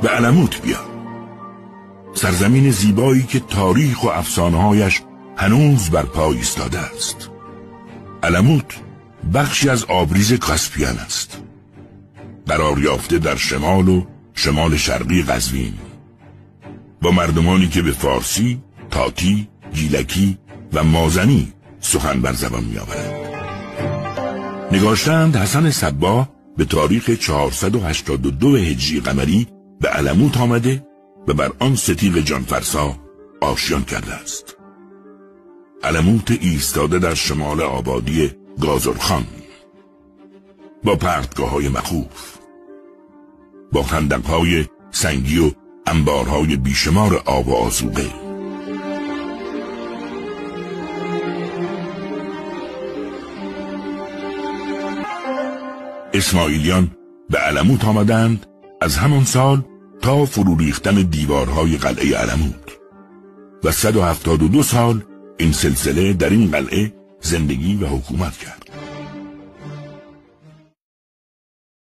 به علموت بیا. سرزمین زیبایی که تاریخ و افسانه‌هایش هنوز بر پای ایستاده است. علموت بخشی از آبریز کاسپیان است، قرار یافته در شمال و شمال شرقی قزوین، با مردمانی که به فارسی، تاتی، گیلکی و مازنی سخن بر زبان می‌آورند. نگاشتند حسن صباح به تاریخ 482 هجری قمری به علموت آمده و بر آن ستیغ جانفرسا آشیان کرده است. علموت ایستاده در شمال آبادی گازرخان، با پرتگاه‌های مخوف، با خندق‌های سنگی و انبارهای بیشمار آب و آذوقه. اسماعیلیان به علموت آمدند از همان سال تا فرو ریختن دیوارهای قلعه علموت و 172 سال این سلسله در این قلعه زندگی و حکومت کرد.